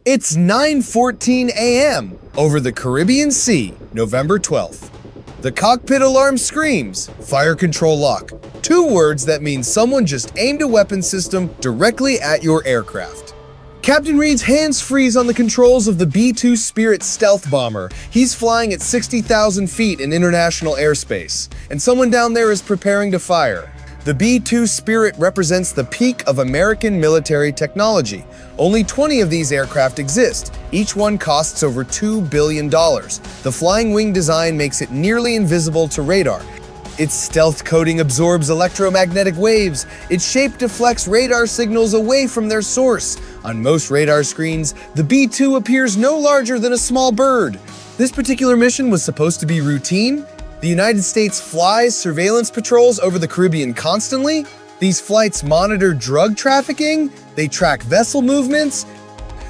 It's 9:14 a.m. over the Caribbean Sea, November 12th. The cockpit alarm screams, "Fire control lock." Two words that mean someone just aimed a weapon system directly at your aircraft. Captain Reed's hands freeze on the controls of the B-2 Spirit stealth bomber. He's flying at 60,000 feet in international airspace, and someone down there is preparing to fire. The B-2 Spirit represents the peak of American military technology. Only 20 of these aircraft exist. Each one costs over $2 billion. The flying wing design makes it nearly invisible to radar. Its stealth coating absorbs electromagnetic waves. Its shape deflects radar signals away from their source. On most radar screens, the B-2 appears no larger than a small bird. This particular mission was supposed to be routine. The United States flies surveillance patrols over the Caribbean constantly. These flights monitor drug trafficking. They track vessel movements.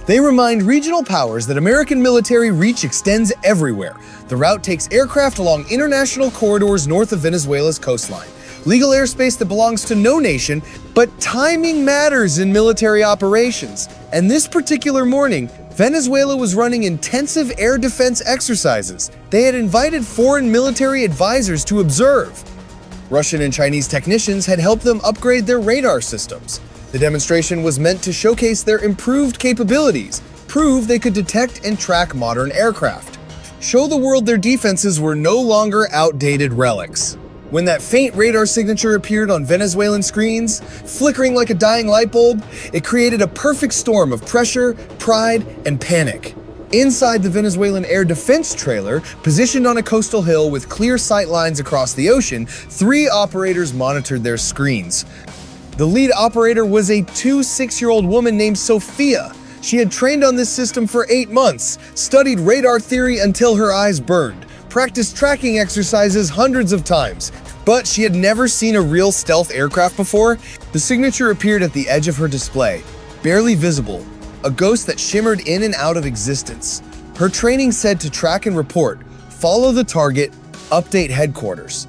They remind regional powers that American military reach extends everywhere. The route takes aircraft along international corridors north of Venezuela's coastline. Legal airspace that belongs to no nation, but timing matters in military operations. And this particular morning, Venezuela was running intensive air defense exercises. They had invited foreign military advisors to observe. Russian and Chinese technicians had helped them upgrade their radar systems. The demonstration was meant to showcase their improved capabilities, prove they could detect and track modern aircraft, show the world their defenses were no longer outdated relics. When that faint radar signature appeared on Venezuelan screens, flickering like a dying light bulb, it created a perfect storm of pressure, pride, and panic. Inside the Venezuelan air defense trailer, positioned on a coastal hill with clear sight lines across the ocean, 3 operators monitored their screens. The lead operator was a 6-year-old woman named Sophia. She had trained on this system for 8 months, studied radar theory until her eyes burned, practiced tracking exercises hundreds of times, but she had never seen a real stealth aircraft before. The signature appeared at the edge of her display, barely visible, a ghost that shimmered in and out of existence. Her training said to track and report, follow the target, update headquarters.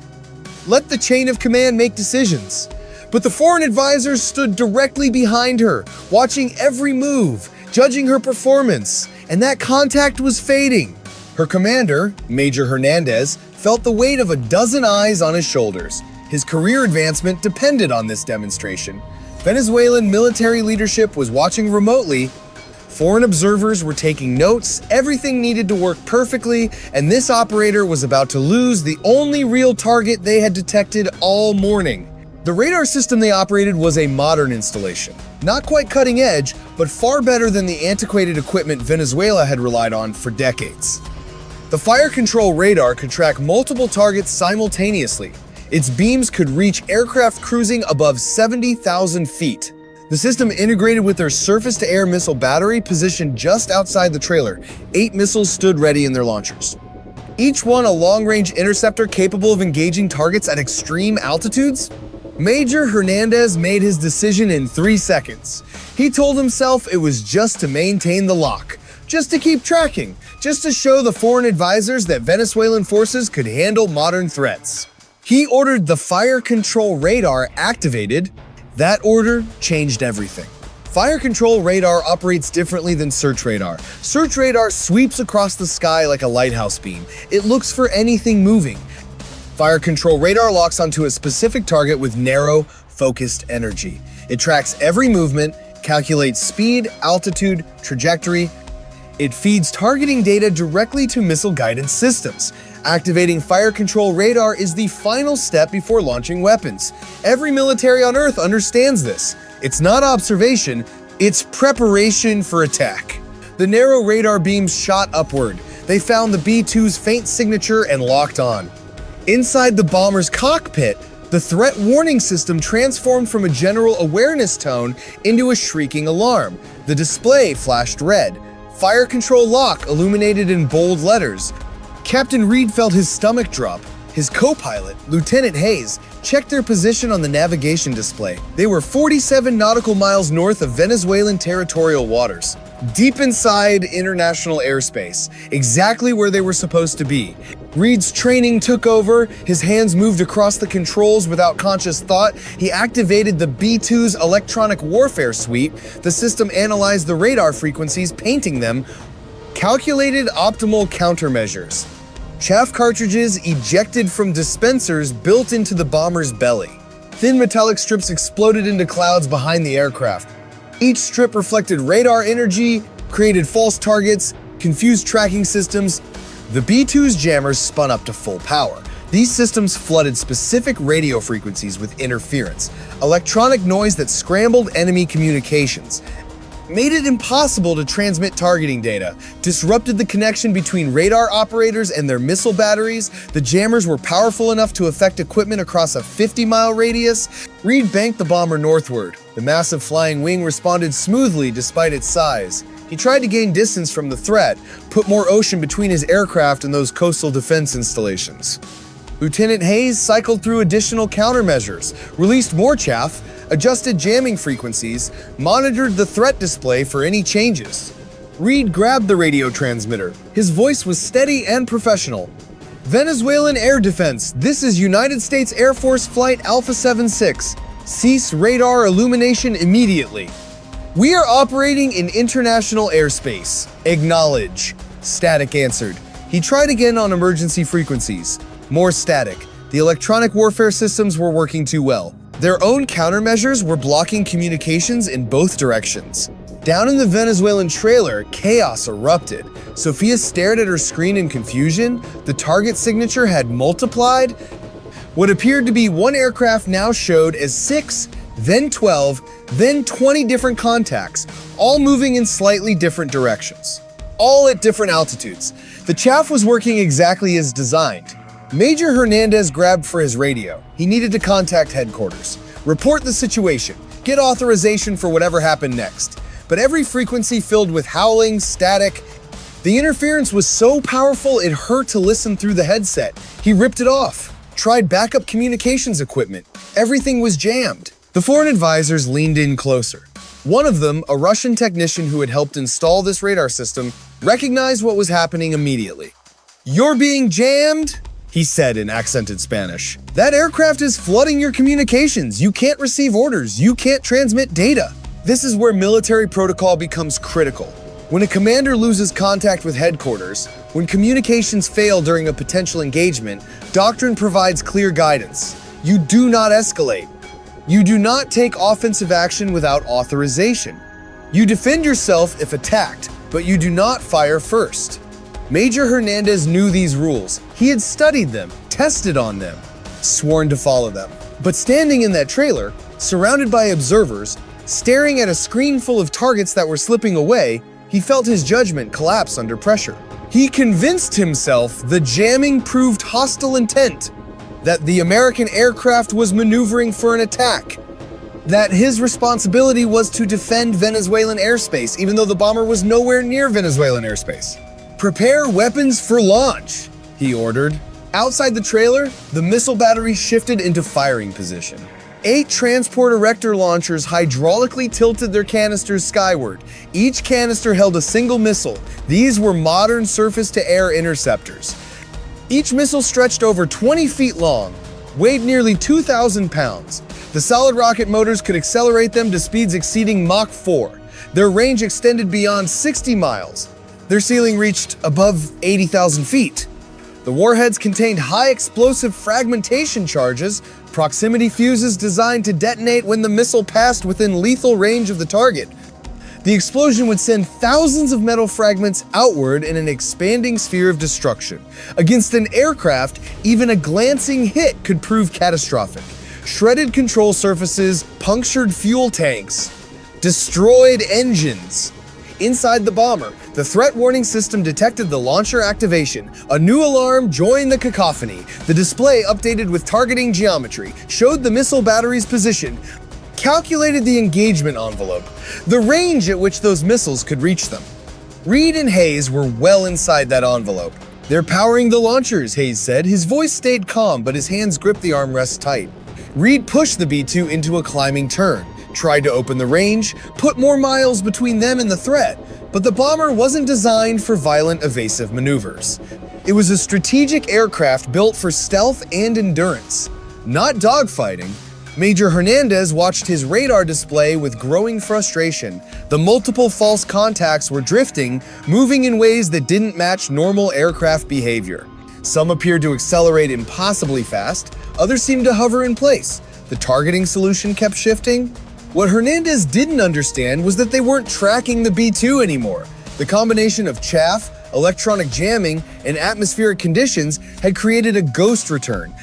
Let the chain of command make decisions. But the foreign advisors stood directly behind her, watching every move, judging her performance, and that contact was fading. Her commander, Major Hernandez, felt the weight of a dozen eyes on his shoulders. His career advancement depended on this demonstration. Venezuelan military leadership was watching remotely. Foreign observers were taking notes, everything needed to work perfectly, and this operator was about to lose the only real target they had detected all morning. The radar system they operated was a modern installation. Not quite cutting edge, but far better than the antiquated equipment Venezuela had relied on for decades. The fire control radar could track multiple targets simultaneously. Its beams could reach aircraft cruising above 70,000 feet. The system integrated with their surface-to-air missile battery positioned just outside the trailer. 8 missiles stood ready in their launchers. Each one a long-range interceptor capable of engaging targets at extreme altitudes. Major Hernandez made his decision in 3 seconds. He told himself it was just to maintain the lock, just to keep tracking, just to show the foreign advisors that Venezuelan forces could handle modern threats. He ordered the fire control radar activated. That order changed everything. Fire control radar operates differently than search radar. Search radar sweeps across the sky like a lighthouse beam. It looks for anything moving. Fire control radar locks onto a specific target with narrow, focused energy. It tracks every movement, calculates speed, altitude, trajectory. It feeds targeting data directly to missile guidance systems. Activating fire control radar is the final step before launching weapons. Every military on Earth understands this. It's not observation, it's preparation for attack. The narrow radar beams shot upward. They found the B-2's faint signature and locked on. Inside the bomber's cockpit, the threat warning system transformed from a general awareness tone into a shrieking alarm. The display flashed red. Fire control lock illuminated in bold letters. Captain Reed felt his stomach drop. His co-pilot, Lieutenant Hayes, checked their position on the navigation display. They were 47 nautical miles north of Venezuelan territorial waters, deep inside international airspace, exactly where they were supposed to be. Reed's training took over, his hands moved across the controls without conscious thought. He activated the B-2's electronic warfare suite. The system analyzed the radar frequencies, painting them, calculated optimal countermeasures. Chaff cartridges ejected from dispensers built into the bomber's belly. Thin metallic strips exploded into clouds behind the aircraft. Each strip reflected radar energy, created false targets, confused tracking systems. The B-2's jammers spun up to full power. These systems flooded specific radio frequencies with interference, electronic noise that scrambled enemy communications, made it impossible to transmit targeting data, disrupted the connection between radar operators and their missile batteries. The jammers were powerful enough to affect equipment across a 50-mile radius. Reed banked the bomber northward. The massive flying wing responded smoothly despite its size. He tried to gain distance from the threat, put more ocean between his aircraft and those coastal defense installations. Lieutenant Hayes cycled through additional countermeasures, released more chaff, adjusted jamming frequencies, monitored the threat display for any changes. Reed grabbed the radio transmitter. His voice was steady and professional. Venezuelan Air Defense, this is United States Air Force Flight Alpha 76. Cease radar illumination immediately. We are operating in international airspace. Acknowledge. Static answered. He tried again on emergency frequencies. More static. The electronic warfare systems were working too well. Their own countermeasures were blocking communications in both directions. Down in the Venezuelan trailer, chaos erupted. Sophia stared at her screen in confusion. The target signature had multiplied. What appeared to be one aircraft now showed as 6, then 12, then 20 different contacts, all moving in slightly different directions, all at different altitudes. The chaff was working exactly as designed. Major Hernandez grabbed for his radio. He needed to contact headquarters, report the situation, get authorization for whatever happened next. But every frequency filled with howling, static. The interference was so powerful it hurt to listen through the headset. He ripped it off, tried backup communications equipment. Everything was jammed. The foreign advisors leaned in closer. One of them, a Russian technician who had helped install this radar system, recognized what was happening immediately. "You're being jammed?" he said in accented Spanish. "That aircraft is flooding your communications. You can't receive orders. You can't transmit data." This is where military protocol becomes critical. When a commander loses contact with headquarters, when communications fail during a potential engagement, doctrine provides clear guidance. You do not escalate. You do not take offensive action without authorization. You defend yourself if attacked, but you do not fire first. Major Hernandez knew these rules. He had studied them, tested on them, sworn to follow them. But standing in that trailer, surrounded by observers, staring at a screen full of targets that were slipping away, he felt his judgment collapse under pressure. He convinced himself the jamming proved hostile intent, that the American aircraft was maneuvering for an attack, that his responsibility was to defend Venezuelan airspace, even though the bomber was nowhere near Venezuelan airspace. "Prepare weapons for launch," he ordered. Outside the trailer, the missile battery shifted into firing position. 8 transport erector launchers hydraulically tilted their canisters skyward. Each canister held a single missile. These were modern surface-to-air interceptors. Each missile stretched over 20 feet long, weighed nearly 2,000 pounds. The solid rocket motors could accelerate them to speeds exceeding Mach 4. Their range extended beyond 60 miles. Their ceiling reached above 80,000 feet. The warheads contained high explosive fragmentation charges, proximity fuses designed to detonate when the missile passed within lethal range of the target. The explosion would send thousands of metal fragments outward in an expanding sphere of destruction. Against an aircraft, even a glancing hit could prove catastrophic. Shredded control surfaces, punctured fuel tanks, destroyed engines. Inside the bomber, the threat warning system detected the launcher activation. A new alarm joined the cacophony. The display, updated with targeting geometry, showed the missile battery's position, calculated the engagement envelope, the range at which those missiles could reach them. Reed and Hayes were well inside that envelope. "They're powering the launchers," Hayes said. His voice stayed calm, but his hands gripped the armrests tight. Reed pushed the B-2 into a climbing turn, tried to open the range, put more miles between them and the threat, but the bomber wasn't designed for violent evasive maneuvers. It was a strategic aircraft built for stealth and endurance, not dogfighting. Major Hernandez watched his radar display with growing frustration. The multiple false contacts were drifting, moving in ways that didn't match normal aircraft behavior. Some appeared to accelerate impossibly fast, others seemed to hover in place. The targeting solution kept shifting. What Hernandez didn't understand was that they weren't tracking the B-2 anymore. The combination of chaff, electronic jamming, and atmospheric conditions had created a ghost return,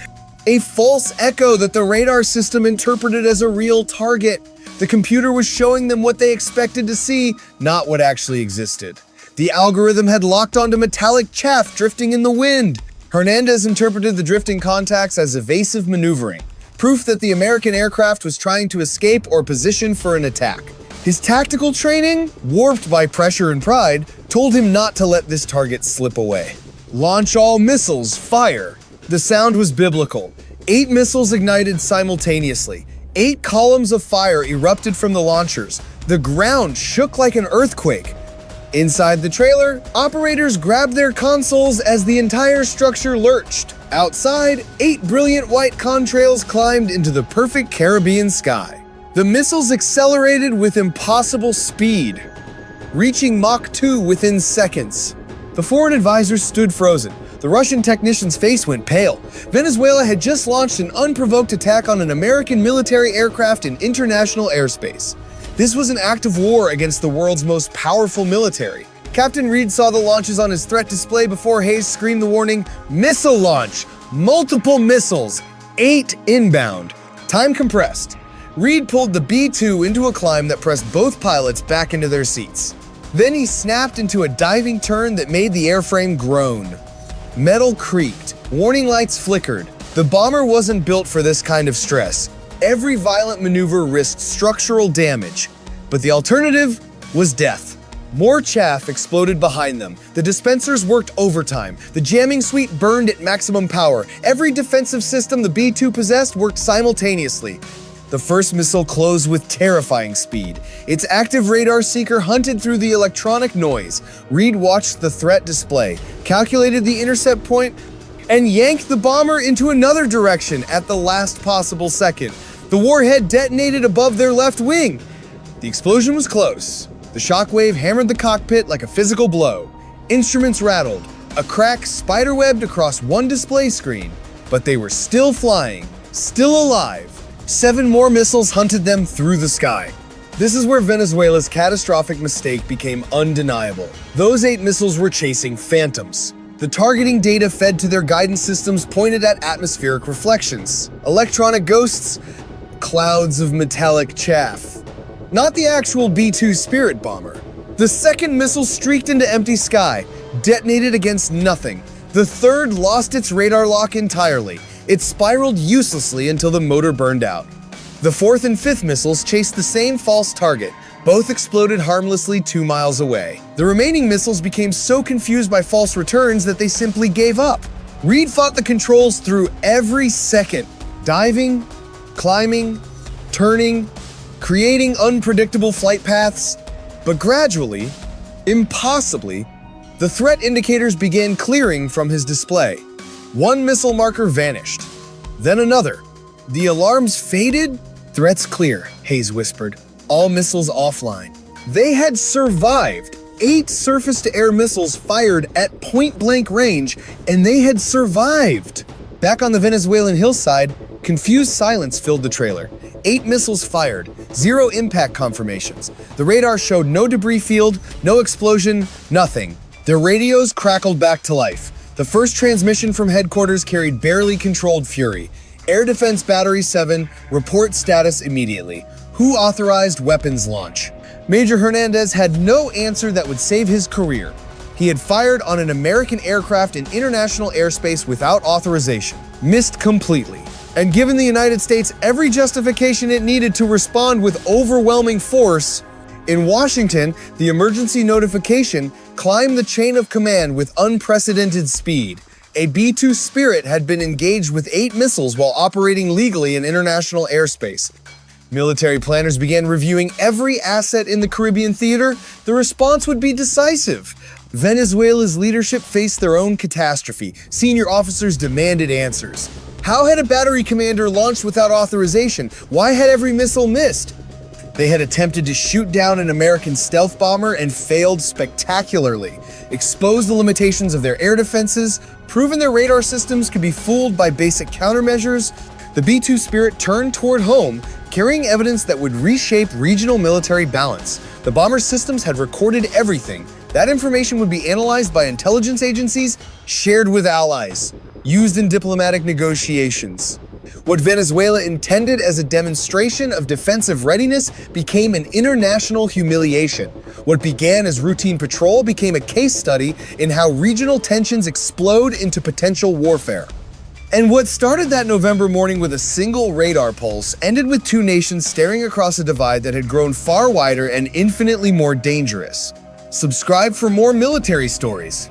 a false echo that the radar system interpreted as a real target. The computer was showing them what they expected to see, not what actually existed. The algorithm had locked onto metallic chaff drifting in the wind. Hernandez interpreted the drifting contacts as evasive maneuvering, proof that the American aircraft was trying to escape or position for an attack. His tactical training, warped by pressure and pride, told him not to let this target slip away. Launch all missiles, fire. The sound was biblical. 8 missiles ignited simultaneously. 8 columns of fire erupted from the launchers. The ground shook like an earthquake. Inside the trailer, operators grabbed their consoles as the entire structure lurched. Outside, 8 brilliant white contrails climbed into the perfect Caribbean sky. The missiles accelerated with impossible speed, reaching Mach 2 within seconds. The foreign advisors stood frozen. The Russian technician's face went pale. Venezuela had just launched an unprovoked attack on an American military aircraft in international airspace. This was an act of war against the world's most powerful military. Captain Reed saw the launches on his threat display before Hayes screamed the warning, "Missile launch! Multiple missiles! 8 inbound!" Time compressed. Reed pulled the B-2 into a climb that pressed both pilots back into their seats. Then he snapped into a diving turn that made the airframe groan. Metal creaked. Warning lights flickered. The bomber wasn't built for this kind of stress. Every violent maneuver risked structural damage, but the alternative was death. More chaff exploded behind them. The dispensers worked overtime. The jamming suite burned at maximum power. Every defensive system the B-2 possessed worked simultaneously. The first missile closed with terrifying speed. Its active radar seeker hunted through the electronic noise. Reed watched the threat display, calculated the intercept point, and yanked the bomber into another direction at the last possible second. The warhead detonated above their left wing. The explosion was close. The shockwave hammered the cockpit like a physical blow. Instruments rattled. A crack spiderwebbed across one display screen. But they were still flying, still alive. 7 more missiles hunted them through the sky. This is where Venezuela's catastrophic mistake became undeniable. Those 8 missiles were chasing phantoms. The targeting data fed to their guidance systems pointed at atmospheric reflections. Electronic ghosts, clouds of metallic chaff. Not the actual B-2 Spirit bomber. The second missile streaked into empty sky, detonated against nothing. The third lost its radar lock entirely. It spiraled uselessly until the motor burned out. The fourth and fifth missiles chased the same false target. Both exploded harmlessly 2 miles away. The remaining missiles became so confused by false returns that they simply gave up. Reed fought the controls through every second, diving, climbing, turning, creating unpredictable flight paths. But gradually, impossibly, the threat indicators began clearing from his display. One missile marker vanished, then another. The alarms faded. "Threats clear," Hayes whispered. "All missiles offline." They had survived. 8 surface-to-air missiles fired at point-blank range, and they had survived. Back on the Venezuelan hillside, confused silence filled the trailer. 8 missiles fired, 0 impact confirmations. The radar showed no debris field, no explosion, nothing. Their radios crackled back to life. The first transmission from headquarters carried barely controlled fury. Air Defense Battery 7, report status immediately. Who authorized weapons launch? Major Hernandez had no answer that would save his career. He had fired on an American aircraft in international airspace without authorization. Missed completely. And given the United States every justification it needed to respond with overwhelming force, in Washington, the emergency notification climbed the chain of command with unprecedented speed. A B-2 Spirit had been engaged with 8 missiles while operating legally in international airspace. Military planners began reviewing every asset in the Caribbean theater. The response would be decisive. Venezuela's leadership faced their own catastrophe. Senior officers demanded answers. How had a battery commander launched without authorization? Why had every missile missed? They had attempted to shoot down an American stealth bomber and failed spectacularly, exposed the limitations of their air defenses, proven their radar systems could be fooled by basic countermeasures. The B-2 Spirit turned toward home, carrying evidence that would reshape regional military balance. The bomber's systems had recorded everything. That information would be analyzed by intelligence agencies, shared with allies, used in diplomatic negotiations. What Venezuela intended as a demonstration of defensive readiness became an international humiliation. What began as routine patrol became a case study in how regional tensions explode into potential warfare. And what started that November morning with a single radar pulse ended with two nations staring across a divide that had grown far wider and infinitely more dangerous. Subscribe for more military stories.